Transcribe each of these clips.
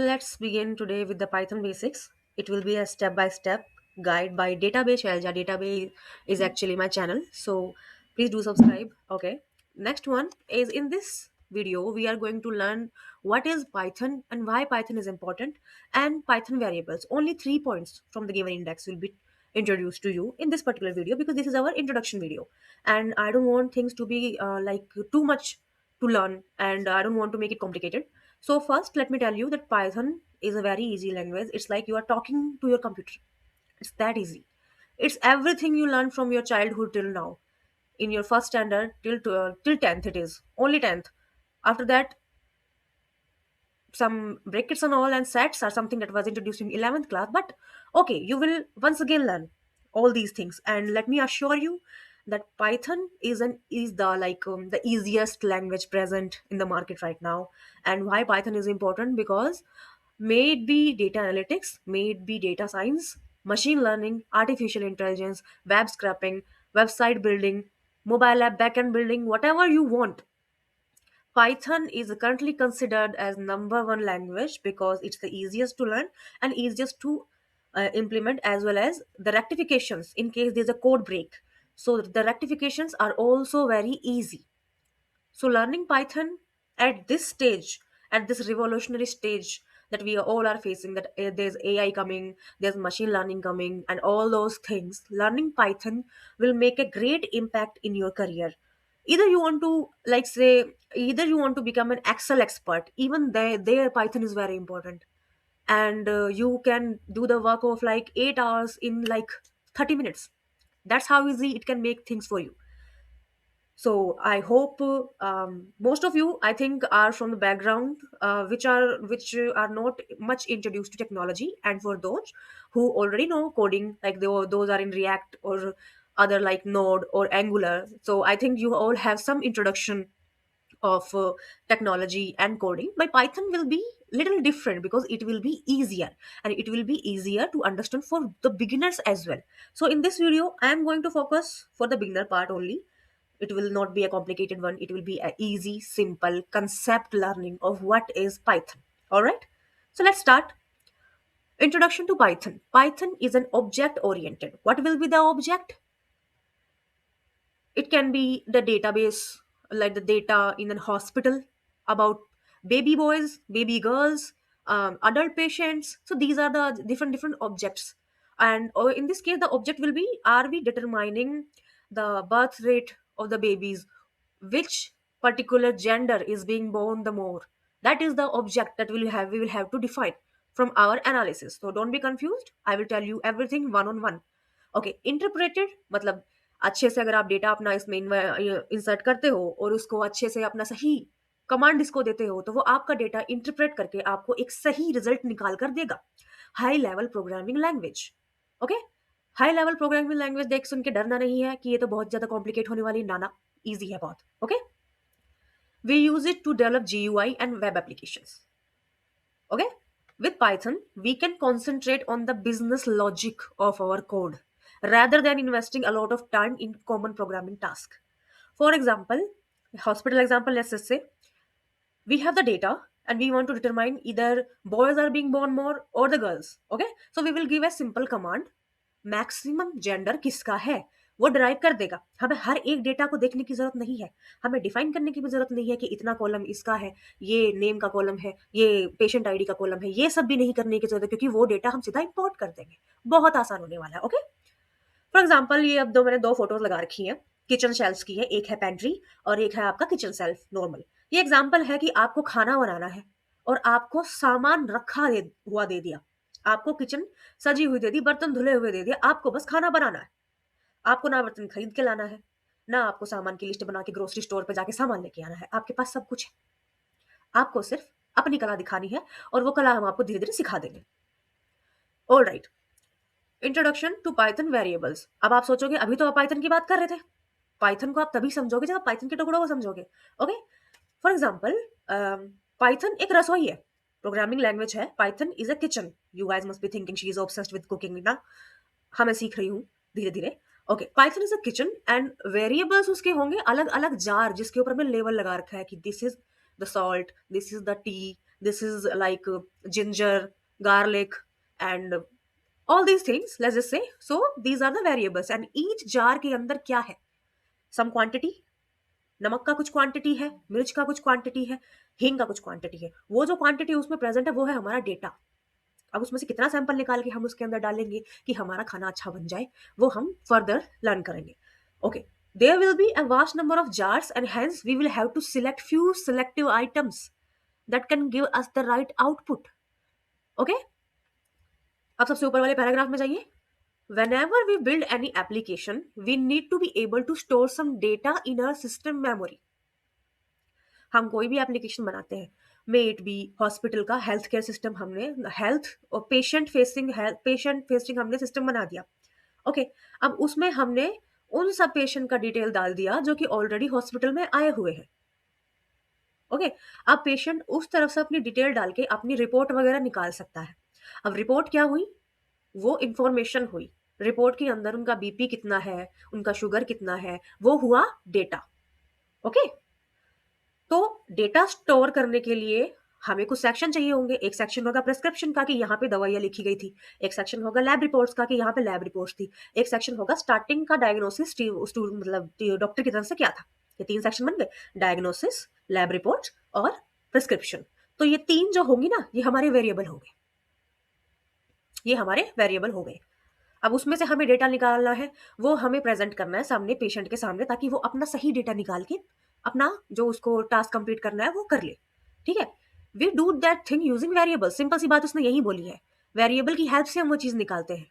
Let's begin today with the Python basics. It will be a step by step guide by Database Shelja. Database is actually my channel, so please do subscribe. Okay. Next one is in this video, we are going to learn what is Python and why Python is important and Python variables. Only 3 points from the given index will be introduced to you in this particular video because this is our introduction video, and I don't want things to be like too much to learn, and I don't want to make it complicated. So first, let me tell you that Python is a very easy language. It's like you are talking to your computer. It's that easy. It's everything you learned from your childhood till now. In your first standard till 10th, it is only 10th. After that, some brackets and all and sets are something that was introduced in 11th class. But okay, you will once again learn all these things. And let me assure you that Python is the the easiest language present in the market right now. And why Python is important? Because may it be data analytics, may it be data science, machine learning, artificial intelligence, web scraping, website building, mobile app backend building, whatever you want, Python is currently considered as number one language because it's the easiest to learn and easiest to implement, as well as the rectifications in case there's a code break. So the rectifications are also very easy. So learning Python at this stage, at this revolutionary stage that we all are facing, that there's AI coming, there's machine learning coming, and all those things, learning Python will make a great impact in your career. Either you want to either you want to become an Excel expert, even there Python is very important, and you can do the work of like 8 hours in like 30 minutes. That's how easy it can make things for you. So I hope most of you, I think, are from the background which are not much introduced to technology. And for those who already know coding, like those are in React or other like Node or Angular. So I think you all have some introduction of technology and coding. But Python will be little different because it will be easier, and it will be easier to understand for the beginners as well. So in this video, I am going to focus for the beginner part only. It will not be a complicated one. It will be a easy, simple concept learning of what is Python. All right. So let's start. Introduction to Python. Python is an object oriented. What will be the object? It can be the database, like the data in a hospital about baby boys, baby girls, adult patients. So these are the different objects. And in this case, the object will be, are we determining the birth rate of the babies? Which particular gender is being born the more? That is the object that we will have to define from our analysis. So don't be confused. I will tell you everything one on one. Okay, interpreted मतलब अच्छे से अगर आप data अपना इसमें insert करते हो और उसको अच्छे से अपना सही कमांड इसको देते हो, तो वो आपका डेटा इंटरप्रेट करके आपको एक सही रिजल्ट निकाल कर देगा. High level programming language. Okay, high level programming language देख सुन के डरना नहीं है कि ये तो बहुत ज्यादा कॉम्प्लिकेट होने वाली. नाना, इजी है बहुत. Okay, we use it to develop GUI and web applications. Okay, with Python, we can concentrate on the business logic of our code rather than investing a lot of time in common programming task. For example, hospital example, let's just say we have the data and we want to determine either boys are being born more or the girls. Okay, so we will give a simple command, maximum gender किसका है वो drive कर देगा. हमें हर एक data को देखने की जरूरत नहीं है. हमें डिफाइन करने की भी जरूरत नहीं है कि इतना कॉलम इसका है, ये नेम का कॉलम है, ये पेशेंट आईडी का कॉलम है. ये सब भी नहीं करने की जरूरत है क्योंकि वो डेटा हम सीधा इंपोर्ट कर देंगे. बहुत आसान होने वाला है. ओके, फॉर एग्जाम्पल ये अब मैंने दो फोटोज लगा रखी है. किचन शेल्फ की है, एक है पेंट्री और एक है आपका किचन शेल्फ नॉर्मल. ये एग्जाम्पल है कि आपको खाना बनाना है और आपको सामान हुआ दे दिया. आपको किचन सजी हुई दे दी, बर्तन धुले हुए दे दिए, आपको बस खाना बनाना है. आपको ना बर्तन खरीद के लाना है, ना आपको सामान की लिस्ट बना के ग्रोसरी स्टोर पे जाके सामान लेके आना है. आपके पास सब कुछ है. आपको सिर्फ अपनी कला दिखानी है और वो कला हम आपको धीरे धीरे सिखा देंगे. All right, introduction to Python variables. अब आप सोचोगे अभी तो आप पाइथन की बात कर रहे थे. पाइथन को आप तभी समझोगे जब आप पाइथन के टुकड़ों को समझोगे. ओके, फॉर एग्जाम्पल पाइथन एक रसोई है, प्रोग्रामिंग लैंग्वेज है. Python is a kitchen. You guys must be thinking she is obsessed with cooking ना. हाँ, मैं सीख रही हूँ धीरे धीरे. Okay, Python is a kitchen and variables उसके होंगे अलग अलग जार जिसके ऊपर हमने लेवल लगा रखा है कि this is the salt, this is the T, this is like ginger, garlic, and all these things, let's just say. So these are the variables, and each jar के अंदर क्या है, some quantity, नमक का कुछ क्वांटिटी है, मिर्च का कुछ क्वांटिटी है, हींग का कुछ क्वांटिटी है। वो जो क्वांटिटी उसमें प्रेजेंट है वो है हमारा डेटा। अब उसमें से कितना सैंपल निकाल के हम उसके अंदर डालेंगे कि हमारा खाना अच्छा बन जाए, वो हम फर्दर लर्न करेंगे। Okay, there will be a vast number of jars and hence we will have to select few selective items that can give us the right output. Okay, अब सबसे ऊपर वाले पैराग्राफ में जाइए। Whenever we build any application, we need to be able to store some data in our system memory. हम कोई भी application बनाते हैं, मे इट बी हॉस्पिटल का हेल्थ केयर सिस्टम, हमने हेल्थ और पेशेंट फेसिंग हमने सिस्टम बना दिया। ओके, अब उसमें हमने उन सब पेशेंट का डिटेल डाल दिया जो कि ऑलरेडी हॉस्पिटल में आए हुए हैं। ओके, अब पेशेंट उस तरफ से अपनी डिटेल डाल के अपनी रिपोर्ट वगैरह निकाल सकता है। अब रिपोर्ट क्या हुई, वो इंफॉर्मेशन हुई। रिपोर्ट के अंदर उनका बीपी कितना है, उनका शुगर कितना है, वो हुआ डेटा। ओके, तो डेटा स्टोर करने के लिए हमें कुछ सेक्शन चाहिए होंगे। एक सेक्शन होगा प्रिस्क्रिप्शन का कि यहाँ पे दवाइयाँ लिखी गई थी, एक सेक्शन होगा लैब रिपोर्ट्स का कि यहाँ पे लैब रिपोर्ट्स थी, एक सेक्शन होगा स्टार्टिंग का डायग्नोसिस, मतलब डॉक्टर की तरफ से क्या था। ये 3 सेक्शन बन गए, डायग्नोसिस, लैब रिपोर्ट और प्रिस्क्रिप्शन। तो ये 3 जो होंगी ना, ये हमारे वेरिएबल हो गए, ये हमारे वेरिएबल हो गए। अब उसमें से हमें डेटा निकालना है, वो हमें प्रेजेंट करना है सामने पेशेंट के सामने, ताकि वो अपना सही डेटा निकाल के अपना जो उसको टास्क कंप्लीट करना है वो कर ले। ठीक है, we do that thing using variable. Simple सी बात उसने यही बोली है, वेरिएबल की हेल्प से हम वो चीज निकालते हैं।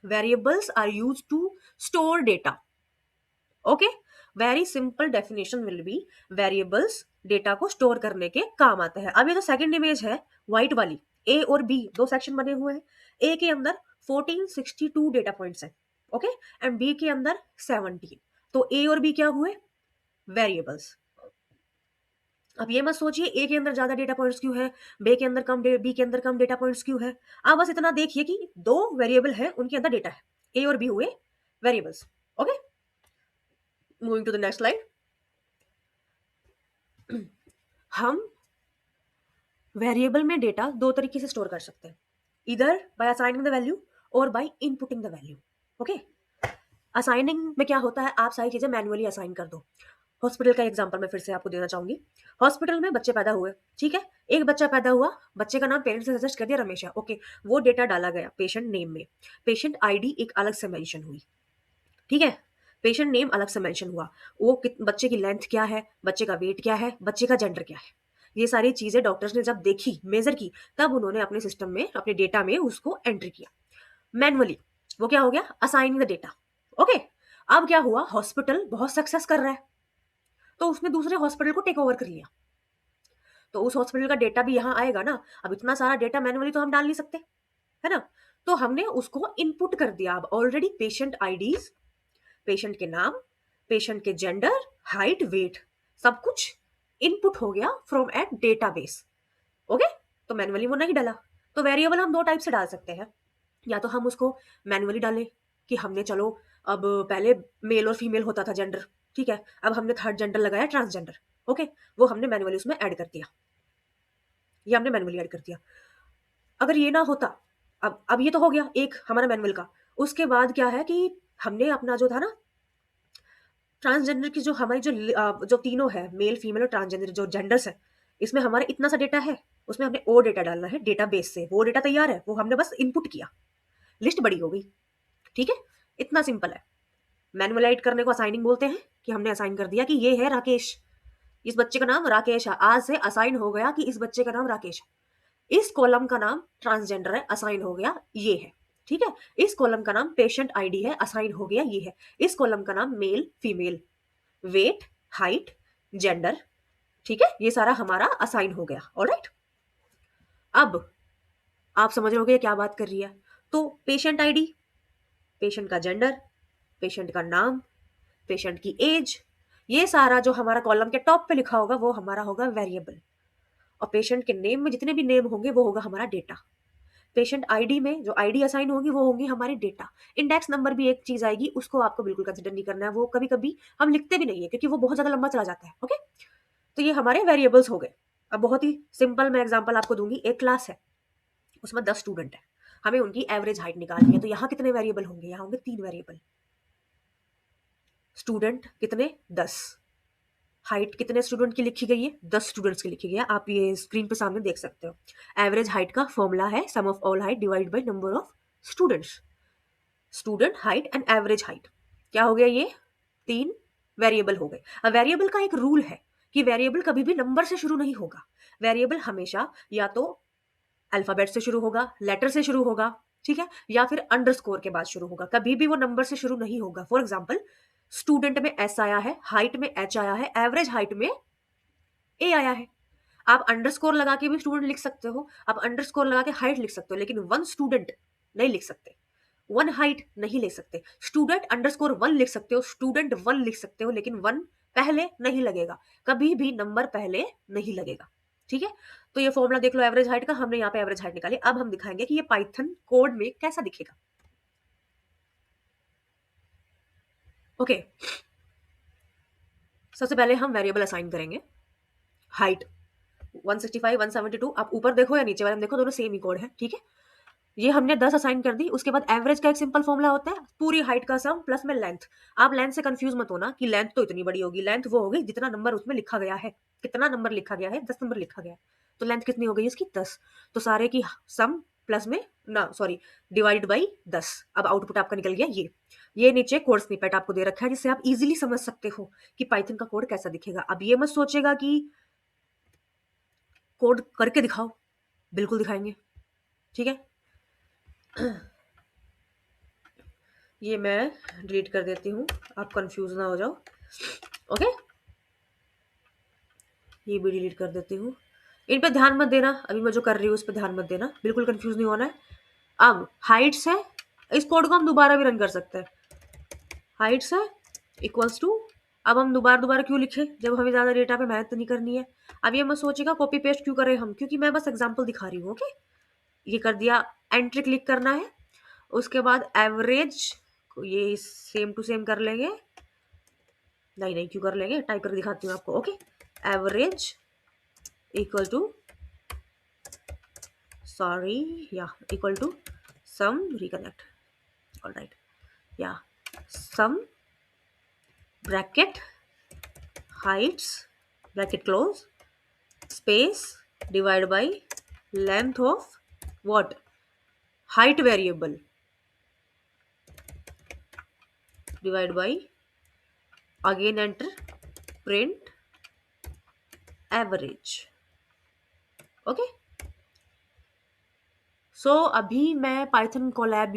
Variables are use to store data. Okay, very simple definition will be variables data को स्टोर करने के काम आते हैं। अब ये जो सेकंड इमेज है व्हाइट वाली, ए और बी 2 सेक्शन बने हुए हैं। ए के अंदर 1462 डेटा पॉइंट्स हैं, ओके, एंड बी के अंदर 17। तो ए और बी क्या हुए, वेरिएबल्स। अब ये मत सोचिए ए के अंदर ज्यादा डेटा पॉइंट्स क्यों है, बी के अंदर कम डेटा पॉइंट्स क्यों है। आप बस इतना देखिए कि 2 वेरिएबल है, उनके अंदर डेटा है, ए और बी हुए variables. Okay, moving to the next slide. हम वेरिएबल में डेटा 2 तरीके से स्टोर कर सकते हैं, इधर बाय असाइनिंग द वैल्यू और by inputting the value. Okay, assigning में क्या होता है, आप सारी चीजें मैन्युअली असाइन कर दो। हॉस्पिटल का एग्जांपल मैं फिर से आपको देना चाहूंगी। हॉस्पिटल में बच्चे पैदा हुए, ठीक है, एक बच्चा पैदा हुआ, बच्चे का नाम पेरेंट्स ने सजेस्ट कर दिया रमेश है। ओके, वो डेटा डाला गया पेशेंट नेम में, पेशेंट आईडी एक अलग से मेंशन हुई। ठीक है, पेशेंट नेम अलग से मेंशन हुआ, वो बच्चे की लेंथ क्या है, बच्चे का वेट क्या है, बच्चे का जेंडर क्या है, ये सारी चीजें डॉक्टर्स ने जब देखी, मेजर की, तब उन्होंने अपने सिस्टम में, अपने डेटा में उसको एंट्री किया मैनुअली। वो क्या हो गया, असाइनिंग द डेटा। ओके, अब क्या हुआ, हॉस्पिटल बहुत सक्सेस कर रहा है, तो उसने दूसरे हॉस्पिटल को टेक ओवर कर लिया, तो उस हॉस्पिटल का डेटा भी यहाँ आएगा ना। अब इतना सारा डेटा मैनुअली तो हम डाल नहीं सकते, है ना, तो हमने उसको इनपुट कर दिया। अब ऑलरेडी पेशेंट आईडीज, पेशेंट के नाम, पेशेंट के जेंडर, हाइट, वेट, सब कुछ इनपुट हो गया फ्रॉम एट डेटाबेस। ओके, तो मैनुअली वो नहीं डाला। तो वेरिएबल हम 2 टाइप से डाल सकते हैं, या तो हम उसको मैनुअली डालें कि हमने चलो, अब पहले मेल और फीमेल होता था जेंडर, ठीक है, अब हमने थर्ड जेंडर लगाया ट्रांसजेंडर। ओके, वो हमने मैनुअली उसमें ऐड कर दिया, ये हमने मैनुअली ऐड कर दिया। अगर ये ना होता, अब ये तो हो गया एक हमारा मैनुअल का। उसके बाद क्या है कि हमने अपना जो था ना ट्रांसजेंडर की, जो हमारी जो तीनों है, मेल फीमेल और ट्रांसजेंडर जो जेंडर्स है, इसमें हमारा इतना सा डेटा है, उसमें हमने और डेटा डालना है डेटाबेस से। वो डेटा तैयार है, वो हमने बस इनपुट किया, लिस्ट बड़ी हो गई। ठीक है, इतना सिंपल है। मैनुअलाइट करने को असाइनिंग बोलते हैं, कि हमने असाइन कर दिया कि ये है राकेश, इस बच्चे का नाम राकेश है, आज से असाइन हो गया कि इस बच्चे का नाम राकेश है। इस कॉलम का नाम ट्रांसजेंडर है, असाइन हो गया ये है। ठीक है, इस कॉलम का नाम पेशेंट आईडी है, असाइन हो गया ये है। इस कॉलम का नाम male female, weight, height, gender, ठीक है, ये सारा हमारा असाइन हो गया। ऑलराइट, अब आप समझ रहे होगे क्या बात कर रही है। तो पेशेंट आईडी, पेशेंट का जेंडर, पेशेंट का नाम, पेशेंट की एज, ये सारा जो हमारा कॉलम के टॉप पे लिखा होगा वो हमारा होगा वेरिएबल। और पेशेंट के नेम में जितने भी नेम होंगे वो होगा हमारा डेटा। पेशेंट आईडी में जो आईडी असाइन होगी वो होंगी हमारी डेटा। इंडेक्स नंबर भी एक चीज आएगी, उसको आपको बिल्कुल कंसिडर नहीं करना है, वो कभी कभी हम लिखते भी नहीं है क्योंकि वो बहुत ज्यादा लंबा चला जाता है। ओके, तो ये हमारे वेरिएबल्स हो गए। अब बहुत ही सिंपल मैं एग्जांपल आपको दूंगी। एक क्लास है, उसमें 10 स्टूडेंट है, हमें उनकी एवरेज हाइट निकालनी है। तो यहाँ कितने वेरिएबल होंगे? यहाँ होंगे 3 वेरिएबल। स्टूडेंट कितने? 10। हाइट कितने स्टूडेंट की लिखी गई है? 10 स्टूडेंट्स की लिखी गई है। आप ये स्क्रीन पे सामने देख सकते हो। एवरेज हाइट का फॉर्मूला है sum of all height divide by number of students. Student height and average height क्या हो गया? ये 3 वेरिएबल हो गए। अब वेरिएबल का एक रूल है कि वेरिएबल कभी भी नंबर से शुरू नहीं होगा। वेरिएबल हमेशा या तो अल्फाबेट से शुरू होगा, लेटर से शुरू होगा, ठीक है, या फिर अंडरस्कोर के बाद शुरू होगा। कभी भी वो नंबर से शुरू नहीं होगा। फॉर एग्जाम्पल, स्टूडेंट में एस आया है, हाइट में एच आया है, एवरेज हाइट में ए आया है। आप अंडरस्कोर लगा के भी स्टूडेंट लिख सकते हो, आप अंडरस्कोर लगा के हाइट लिख सकते हो, लेकिन वन स्टूडेंट नहीं लिख सकते, वन हाइट नहीं लिख सकते। स्टूडेंट अंडरस्कोर वन लिख सकते हो, स्टूडेंट वन लिख सकते हो, लेकिन वन पहले नहीं लगेगा, कभी भी नंबर पहले नहीं लगेगा, ठीक है। तो ये फॉर्मूला देख लो एवरेज हाइट का, हमने यहाँ पे एवरेज हाइट निकाली। अब हम दिखाएंगे कि ये पाइथन कोड में कैसा दिखेगा। ओके, सबसे पहले हम वेरिएबल असाइन करेंगे। हाइट 165, 172, आप ऊपर देखो या नीचे वाले में देखो, दोनों सेम ही कोड है, ठीक है। ये हमने 10 असाइन कर दी। उसके बाद एवरेज का एक सिंपल फॉर्मूला होता है, पूरी हाइट का सम प्लस में लेंथ। आप लेंथ से कंफ्यूज मत होना कि लेंथ तो इतनी बड़ी होगी, लेंथ वो होगी जितना नंबर उसमें लिखा गया है। कितना नंबर लिखा गया है? 10 नंबर लिखा गया है, तो लेंथ कितनी हो गई इसकी? 10। तो सारे की सम प्लस में ना सॉरी डिवाइड बाई 10। अब आउटपुट आपका निकल गया ये नीचे कोड स्निपेट आपको दे रखा है, जिससे आप इजीली समझ सकते हो कि पाइथन का कोड कैसा दिखेगा। अब ये मत सोचेगा कि कोड करके दिखाओ, बिल्कुल दिखाएंगे, ठीक है। ये मैं डिलीट कर देती हूँ, आप कंफ्यूज ना हो जाओ। ओके, ये भी डिलीट कर देती हूँ। इन पे ध्यान मत देना, अभी मैं जो कर रही हूँ उस पर ध्यान मत देना, बिल्कुल कंफ्यूज नहीं होना है। अब हाइट्स है, इस कोड को हम दोबारा भी रन कर सकते हैं। हाइट्स है इक्वल्स टू, अब हम दोबारा दोबारा क्यों लिखे जब हमें ज़्यादा डेटा पे मेहनत नहीं करनी है। अब ये मत सोचेगा कॉपी पेस्ट क्यों करें हम, क्योंकि मैं बस एग्जाम्पल दिखा रही हूँ। ओके, ये कर दिया, एंट्री क्लिक करना है। उसके बाद एवरेज, ये सेम टू सेम कर लेंगे, नहीं क्यों कर लेंगे, टाइप करके दिखाती हूँ आपको। Okay, average equal to equal to sum reconnect, alright, या sum bracket heights bracket close space divide by length of what? Height variable divide by, again enter, print average. Okay, अभी मैं Python Colab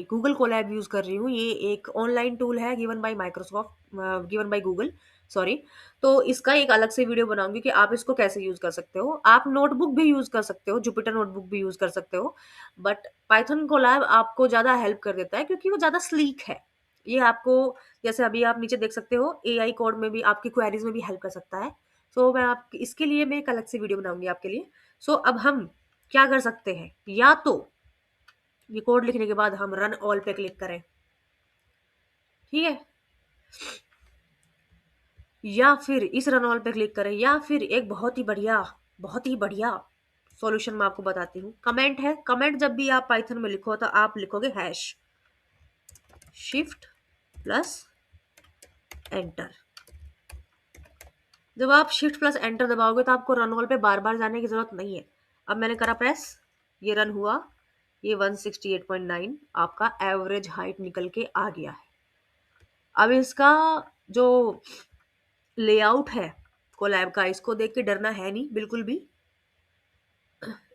Google Colab use कर रही हूँ। ये एक online tool है given by Microsoft, given by Google, sorry. तो इसका एक अलग से वीडियो बनाऊंगी कि आप इसको कैसे यूज कर सकते हो। आप नोटबुक भी यूज कर सकते हो, जुपिटर नोटबुक भी यूज कर सकते हो, बट पाइथन कोलैब आपको ज्यादा हेल्प कर देता है क्योंकि वो ज्यादा स्लीक है। ये आपको, जैसे अभी आप नीचे देख सकते हो, एआई कोड में भी, आपकी क्वेरीज में भी हेल्प कर सकता है। मैं आप इसके लिए मैं एक अलग से वीडियो बनाऊंगी आपके लिए। अब हम क्या कर सकते हैं, या तो ये कोड लिखने के बाद हम रन ऑल पे क्लिक करें, ठीक है, या फिर इस रन ऑल पे क्लिक करें, या फिर एक बहुत ही बढ़िया सॉल्यूशन मैं आपको बताती हूँ। कमेंट है, कमेंट जब भी आप पाइथन में लिखो तो आप लिखोगे हैश शिफ्ट प्लस एंटर। जब आप शिफ्ट प्लस एंटर दबाओगे तो आपको रन ऑल पे बार बार जाने की जरूरत नहीं है। अब मैंने करा प्रेस, ये रन हुआ, ये 168.9 आपका एवरेज हाइट निकल के आ गया है। अब इसका जो लेआउट है कोलैब का, इसको देख के डरना है नहीं बिल्कुल भी।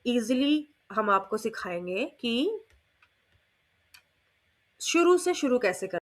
इजीली हम आपको सिखाएंगे कि शुरू से शुरू कैसे कर